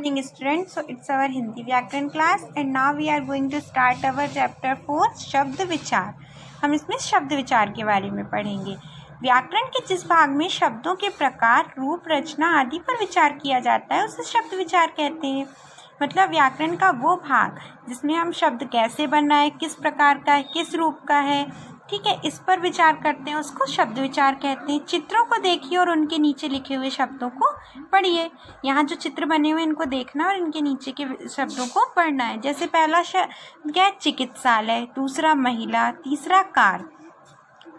morning students. So it's our Hindi व्याकरण class and now we are going to start our chapter 4 शब्द विचार। हम इसमें शब्द विचार के बारे में पढ़ेंगे। व्याकरण के जिस भाग में शब्दों के प्रकार, रूप, रचना आदि पर विचार किया जाता है उसे शब्द विचार कहते हैं। मतलब व्याकरण का वो भाग जिसमें हम शब्द कैसे बना है, किस प्रकार का है, किस रूप का है, ठीक है, इस पर विचार करते हैं, उसको शब्द विचार कहते हैं। चित्रों को देखिए और उनके नीचे लिखे हुए शब्दों को पढ़िए। यहाँ जो चित्र बने हुए हैं इनको देखना और इनके नीचे के शब्दों को पढ़ना है। जैसे पहला शब्द क्या है? चिकित्सालय, दूसरा महिला, तीसरा कार।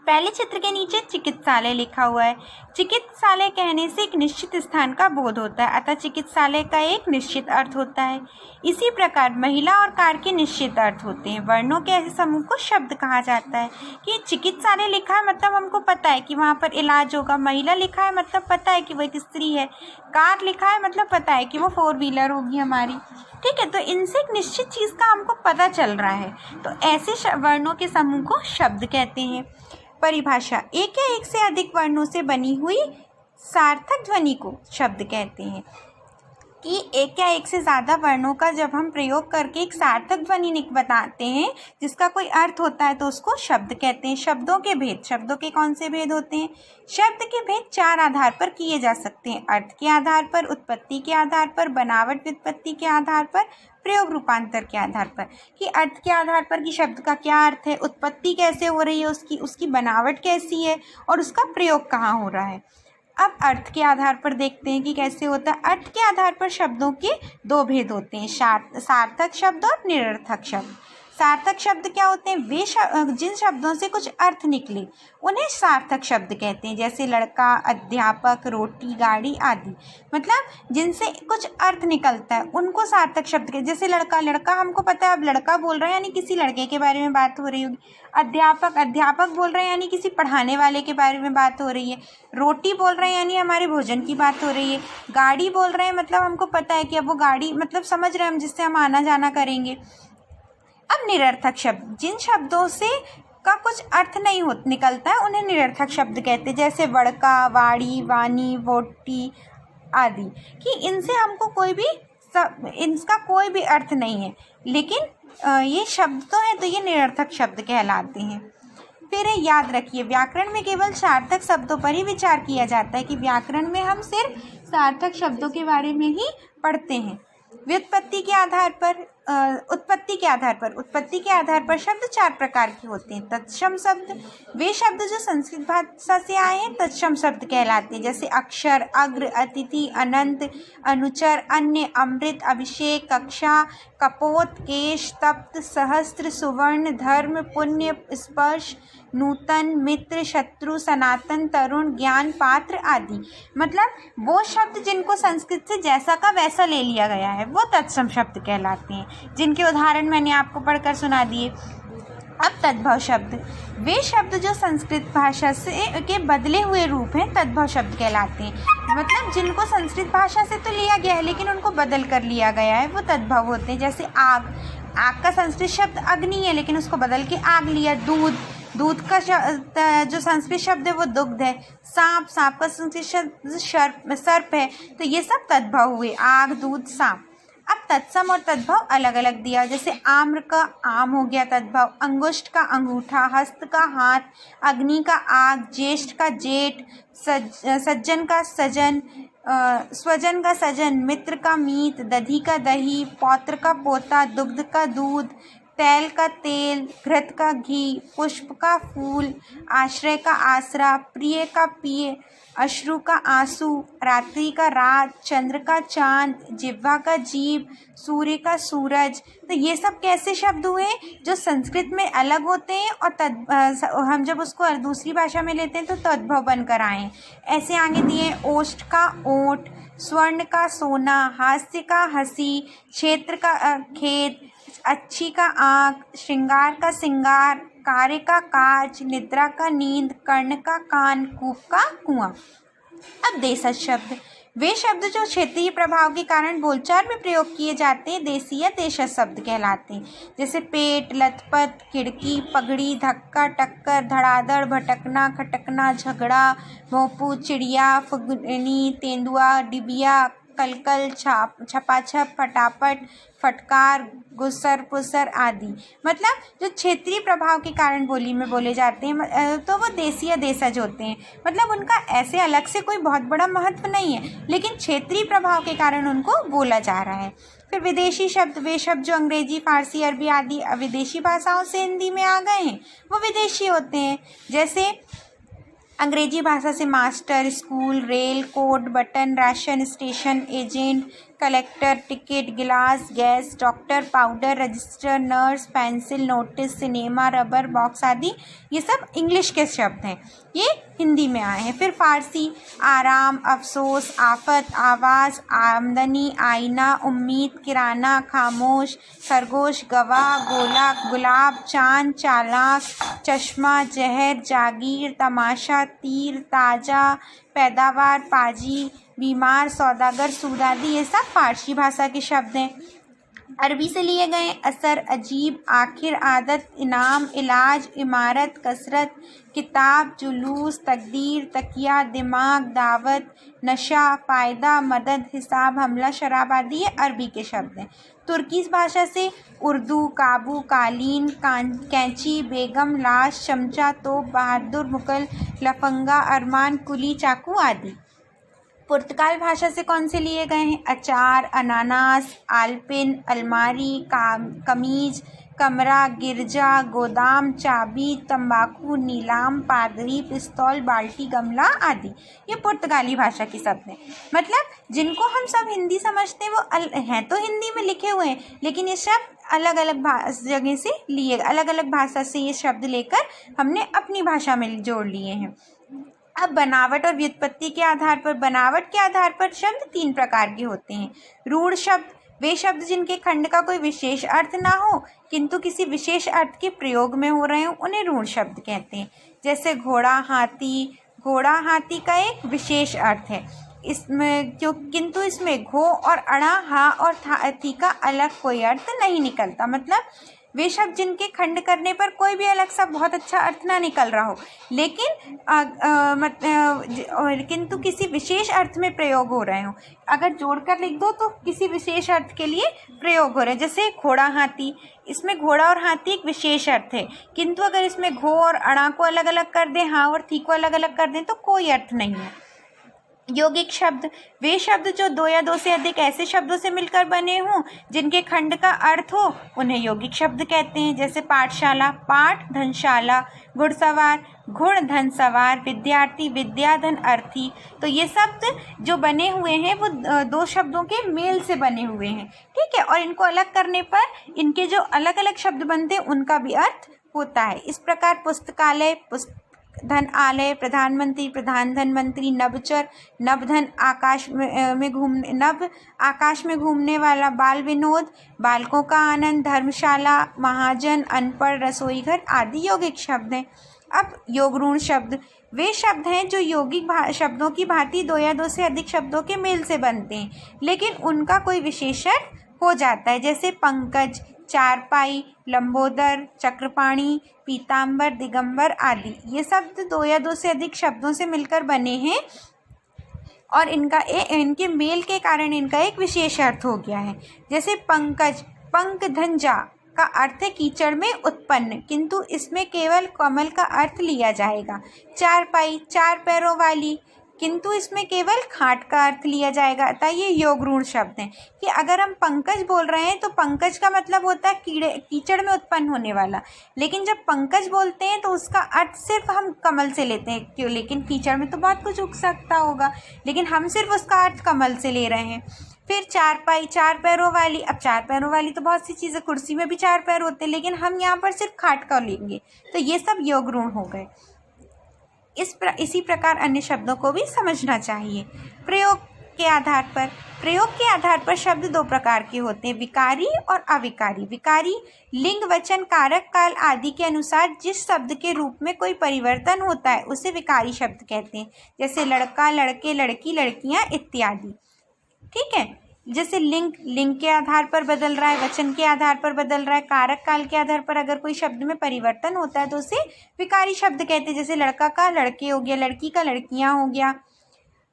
पहले चित्र के नीचे चिकित्सालय लिखा हुआ है। चिकित्सालय कहने से एक निश्चित स्थान का बोध होता है, अतः चिकित्सालय का एक निश्चित अर्थ होता है। इसी प्रकार महिला और कार के निश्चित अर्थ होते हैं। वर्णों के ऐसे समूह को शब्द कहा जाता है। कि चिकित्सालय लिखा है मतलब हमको पता है कि वहाँ पर इलाज होगा। महिला लिखा है मतलब पता है कि वो एक स्त्री है। कार लिखा है मतलब पता है कि वो 4 व्हीलर होगी हमारी, ठीक है। तो इनसे एक निश्चित चीज़ का हमको पता चल रहा है, तो ऐसे वर्णों के समूह को शब्द कहते हैं। परिभाषा: एक या एक से अधिक वर्णों से बनी हुई सार्थक ध्वनि को शब्द कहते हैं। कि एक या एक से ज़्यादा वर्णों का जब हम प्रयोग करके एक सार्थक ध्वनि बताते हैं जिसका कोई अर्थ होता है तो उसको शब्द कहते हैं। शब्दों के भेद: शब्दों के कौन से भेद होते हैं? शब्द के भेद 4 आधार पर किए जा सकते हैं: अर्थ के आधार पर, उत्पत्ति के आधार पर, बनावट व्युत्पत्ति के आधार पर, प्रयोग रूपांतर के आधार पर। कि अर्थ के आधार पर कि शब्द का क्या अर्थ है, उत्पत्ति कैसे हो रही है उसकी बनावट कैसी है और उसका प्रयोग कहाँ हो रहा है। अब अर्थ के आधार पर देखते हैं कि कैसे होता है। अर्थ के आधार पर शब्दों के 2 भेद होते हैं: सार्थक शब्द और निरर्थक शब्द। सार्थक शब्द क्या होते हैं? वे जिन शब्दों से कुछ अर्थ निकले उन्हें सार्थक शब्द कहते हैं। जैसे लड़का, अध्यापक, रोटी, गाड़ी आदि। मतलब जिनसे कुछ अर्थ निकलता है उनको सार्थक शब्द कहते हैं। जैसे लड़का हमको पता है अब लड़का बोल रहे हैं यानी किसी लड़के के बारे में बात हो रही होगी। अध्यापक बोल रहे हैं यानी किसी पढ़ाने वाले के बारे में बात हो रही है। रोटी बोल रहे हैं यानी हमारे भोजन की बात हो रही है। गाड़ी बोल रहे हैं मतलब हमको पता है कि अब वो गाड़ी मतलब समझ रहे हैं हम जिससे हम आना जाना करेंगे। अब निरर्थक शब्द: जिन शब्दों से का कुछ अर्थ नहीं निकलता है उन्हें निरर्थक शब्द कहते हैं। जैसे वड़का, वाड़ी, वानी, वोटी आदि। कि इनसे हमको इनका कोई भी अर्थ नहीं है, लेकिन ये शब्द तो है तो ये निरर्थक शब्द कहलाते हैं। फिर याद रखिए व्याकरण में केवल सार्थक शब्दों पर ही विचार किया जाता है। कि व्याकरण में हम सिर्फ सार्थक शब्दों के बारे में ही पढ़ते हैं। व्युत्पत्ति के आधार पर, उत्पत्ति के आधार पर शब्द 4 प्रकार के होते हैं। तत्सम शब्द: वे शब्द जो संस्कृत भाषा से आए हैं तत्सम शब्द कहलाते हैं। जैसे अक्षर, अग्र, अतिथि, अनंत, अनुचर, अन्य, अमृत, अभिषेक, कक्षा, कपोत, केश, तप्त, सहस्त्र, सुवर्ण, धर्म, पुण्य, स्पर्श, नूतन, मित्र, शत्रु, सनातन, तरुण, ज्ञान, पात्र आदि। मतलब वो शब्द जिनको संस्कृत से जैसा का वैसा ले लिया गया है वो तत्सम शब्द कहलाते हैं, जिनके उदाहरण मैंने आपको पढ़कर सुना दिए। अब तद्भव शब्द: वे शब्द जो संस्कृत भाषा से के बदले हुए रूप हैं तद्भव शब्द कहलाते हैं। मतलब जिनको संस्कृत भाषा से तो लिया गया है लेकिन उनको बदल कर लिया गया है वो तद्भव होते हैं। जैसे आग का संस्कृत शब्द अग्नि है लेकिन उसको बदल के आग लिया। दूध का जो संस्कृत शब्द है वो दुग्ध है। सांप का संस्कृत शब्द सर्प है। तो ये सब तद्भव हुए: आग, दूध, सांप। अब तत्सम और तद्भव अलग अलग दिया। जैसे आम्र का आम हो गया तद्भव, अंगुष्ठ का अंगूठा, हस्त का हाथ, अग्नि का आग, ज्येष्ठ का जेठ, सज्जन का सजन, स्वजन का सजन, मित्र का मीत, दधी का दही, पौत्र का पोता, दुग्ध का दूध, तैल का तेल, घृत का घी, पुष्प का फूल, आश्रय का आसरा, प्रिय का पिय, अश्रु का आंसू, रात्रि का रात, चंद्र का चांद, जिह्वा का जीभ, सूर्य का सूरज। तो ये सब कैसे शब्द हुए जो संस्कृत में अलग होते हैं और हम जब उसको दूसरी भाषा में लेते हैं तो तद्भव बनकर आए। ऐसे आगे दिए: ओष्ठ का ओठ, स्वर्ण का सोना, हास्य का हंसी, क्षेत्र का खेत, अच्छी का आँख, श्रृंगार का सिंगार, कार्य का काज, निद्रा का नींद, कर्ण का कान, कूप का कुआं। अब देशज शब्द: वे शब्द जो क्षेत्रीय प्रभाव के कारण बोलचाल में प्रयोग किए जाते हैं देशी या देशज शब्द कहलाते हैं। जैसे पेट, लथपथ, खिड़की, पगड़ी, धक्का, टक्कर, धड़ाधड़, भटकना, खटकना, झगड़ा, भोंपू, चिड़िया, फुगनी, तेंदुआ, डिबिया, कलकल, छपाछप, फटाफट, फटकार, गुसर पुसर आदि। मतलब जो क्षेत्रीय प्रभाव के कारण बोली में बोले जाते हैं तो वो देशीय देशज होते हैं। मतलब उनका ऐसे अलग से कोई बहुत बड़ा महत्व नहीं है, लेकिन क्षेत्रीय प्रभाव के कारण उनको बोला जा रहा है। फिर विदेशी शब्द, वे शब्द जो अंग्रेजी, फारसी, अरबी आदि विदेशी भाषाओं से हिंदी में आ गए हैं वो विदेशी होते हैं। जैसे अंग्रेजी भाषा से master, school, rail, code, button, ration, station, agent, collector, ticket, गिलास, gas, doctor, powder, register, nurse, pencil, notice, cinema, rubber, box आदि ये सब इंग्लिश के शब्द हैं, ये हिंदी में आए हैं। फिर फारसी, आराम, अफसोस, आफत, आवाज़, आमदनी, आईना, उम्मीद, किराना, खामोश, खरगोश, गवाह, गोला, गुलाब, चांद, चालाक, चश्मा, जहर, जागीर, तमाशा, तीर, ताज़ा, पैदावार, पाजी, बीमार, सौदागर, सूद आदि ये सब फारसी भाषा के शब्द हैं। अरबी से लिए गए असर, अजीब, आखिर, आदत, इनाम, इलाज, इमारत, कसरत, किताब, जुलूस, तकदीर, तकिया, दिमाग, दावत, नशा, फ़ायदा, मदद, हिसाब, हमला, शराब आदि ये अरबी के शब्द हैं। तुर्की भाषा से उर्दू, काबू, कालीन, कैंची, बेगम, लाश, चमचा, तोप, बहादुर, मुगल, लफंगा, अरमान, कुली, चाकू आदि। पुर्तगाल भाषा से कौन से लिए गए हैं? अचार, अनानास, आलपिन, अलमारी, कमीज, कमरा, गिरजा, गोदाम, चाबी, तंबाकू, नीलाम, पादरी, पिस्तौल, बाल्टी, गमला आदि ये पुर्तगाली भाषा के शब्द हैं। मतलब जिनको हम सब हिंदी समझते हैं वो हैं तो हिंदी में लिखे हुए हैं, लेकिन ये शब्द अलग अलग जगह से लिए, अलग अलग भाषा से ये शब्द लेकर हमने अपनी भाषा में जोड़ लिए हैं। अब बनावट और व्युत्पत्ति के आधार पर, बनावट के आधार पर शब्द 3 प्रकार के होते हैं। रूढ़ शब्द, वे शब्द जिनके खंड का कोई विशेष अर्थ ना हो किंतु किसी विशेष अर्थ के प्रयोग में हो रहे हो, उन्हें रूढ़ शब्द कहते हैं। जैसे घोड़ा, हाथी। घोड़ा, हाथी का एक विशेष अर्थ है, इसमें किंतु इसमें घो और अड़ा, हा और थी का अलग कोई अर्थ नहीं निकलता। मतलब वे शब्द जिनके खंड करने पर कोई भी अलग सा बहुत अच्छा अर्थ ना निकल रहा हो, लेकिन किंतु किसी विशेष अर्थ में प्रयोग हो रहे हो। अगर जोड़कर लिख दो तो किसी विशेष अर्थ के लिए प्रयोग हो रहे हैं। जैसे घोड़ा, हाथी, इसमें घोड़ा और हाथी एक विशेष अर्थ है, किंतु अगर इसमें घो और अड़ा को अलग अलग कर दें, हाँ और थी को अलग अलग कर दें तो कोई अर्थ नहीं है। यौगिक शब्द, वे शब्द जो 2 या 2 से अधिक ऐसे शब्दों से मिलकर बने हों जिनके खंड का अर्थ हो, उन्हें यौगिक शब्द कहते हैं। जैसे पाठशाला, पाठ, धनशाला, घुड़सवार, घुड़, धन सवार, विद्यार्थी, विद्या, धन, अर्थी। तो ये शब्द जो बने हुए हैं वो 2 शब्दों के मेल से बने हुए हैं, ठीक है। और इनको अलग करने पर इनके जो अलग अलग शब्द बनते हैं उनका भी अर्थ होता है। इस प्रकार पुस्तकालय, धन आलय, प्रधानमंत्री, प्रधान धनमंत्री, नभचर, नभधन, आकाश में घूमने वाला, बाल विनोद, बालकों का आनंद, धर्मशाला, महाजन, अनपढ़, रसोईघर आदि यौगिक शब्द हैं। अब योगरूढ़ शब्द, वे शब्द हैं जो यौगिक शब्दों की भांति 2 या 2 से अधिक शब्दों के मेल से बनते हैं, लेकिन उनका कोई विशेषण हो जाता है। जैसे पंकज, चारपाई, लंबोदर, चक्रपाणी, पीताम्बर, दिगंबर आदि। ये शब्द 2 या 2 से अधिक शब्दों से मिलकर बने हैं और इनके मेल के कारण इनका एक विशेष अर्थ हो गया है। जैसे पंकज, पंकधंजा का अर्थ है कीचड़ में उत्पन्न, किंतु इसमें केवल कमल का अर्थ लिया जाएगा। चारपाई, 4 पैरों वाली, किंतु इसमें केवल खाट का अर्थ लिया जाएगा। अतः ये योगरूढ़ शब्द हैं कि अगर हम पंकज बोल रहे हैं तो पंकज का मतलब होता है कीचड़ में उत्पन्न होने वाला, लेकिन जब पंकज बोलते हैं तो उसका अर्थ सिर्फ हम कमल से लेते हैं। क्यों? लेकिन कीचड़ में तो बहुत कुछ उग सकता होगा, लेकिन हम सिर्फ उसका अर्थ कमल से ले रहे हैं। फिर चारपाई, 4 पैरों वाली। अब 4 पैरों वाली तो बहुत सी चीज़ें, कुर्सी में भी 4 पैर होते हैं, लेकिन हम यहाँ पर सिर्फ खाट का लेंगे, तो ये सब योगरूढ़ हो गए। इसी प्रकार अन्य शब्दों को भी समझना चाहिए। प्रयोग के आधार पर शब्द 2 प्रकार के होते हैं, विकारी और अविकारी। विकारी लिंग, वचन, कारक, काल आदि के अनुसार जिस शब्द के रूप में कोई परिवर्तन होता है उसे विकारी शब्द कहते हैं। जैसे लड़का, लड़के, लड़की, लड़कियां इत्यादि, ठीक है। जैसे लिंग के आधार पर बदल रहा है, वचन के आधार पर बदल रहा है, कारक काल के आधार पर अगर कोई शब्द में परिवर्तन होता है तो उसे विकारी शब्द कहते हैं। जैसे लड़का का लड़के हो गया, लड़की का लड़कियां हो गया।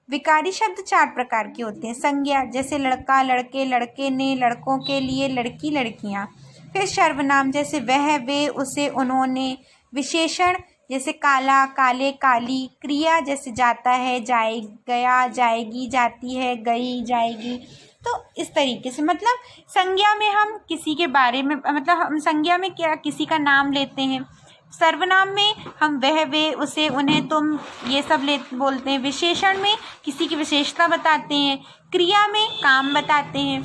विकारी शब्द 4 प्रकार के होते हैं। संज्ञा जैसे लड़का, लड़के, लड़के ने, लड़कों के लिए, लड़की, लड़कियाँ। फिर सर्वनाम जैसे वह, वे, उसे, उन्होंने। विशेषण जैसे काला, काले, काली। क्रिया जैसे जाता है, जाए, गया, जाएगी, जाती है, गई, जाएगी। तो इस तरीके से मतलब संज्ञा में हम किसी के बारे में मतलब हम संज्ञा में क्या किसी का नाम लेते हैं। सर्वनाम में हम वह, वे, उसे, उन्हें, तुम ये सब बोलते हैं। विशेषण में किसी की विशेषता बताते हैं। क्रिया में काम बताते हैं।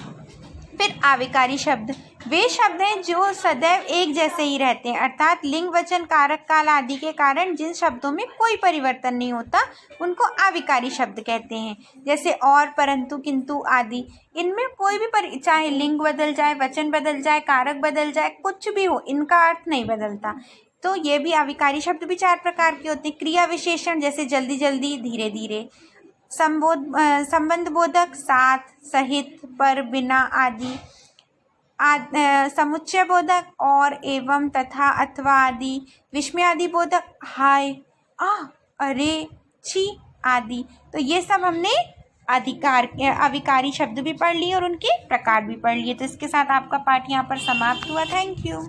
फिर आविकारी शब्द वे शब्द हैं जो सदैव एक जैसे ही रहते हैं, अर्थात लिंग, वचन, कारक, काल आदि के कारण जिन शब्दों में कोई परिवर्तन नहीं होता उनको आविकारी शब्द कहते हैं। जैसे और, परंतु, किंतु आदि। इनमें कोई भी चाहे लिंग बदल जाए, वचन बदल जाए, कारक बदल जाए, कुछ भी हो, इनका अर्थ नहीं बदलता। तो ये भी आविकारी शब्द भी 4 प्रकार के होते हैं। क्रिया विशेषण जैसे जल्दी जल्दी, धीरे धीरे। संबंध बोधक साथ, सहित, पर, बिना आदि। समुच्चय बोधक और, एवं, तथा, अथवा आदि। विस्मयादि बोधक हाय, अरे, छी आदि। तो ये सब हमने अविकारी शब्द भी पढ़ लिए और उनके प्रकार भी पढ़ लिए। तो इसके साथ आपका पाठ यहाँ पर समाप्त हुआ। Thank you.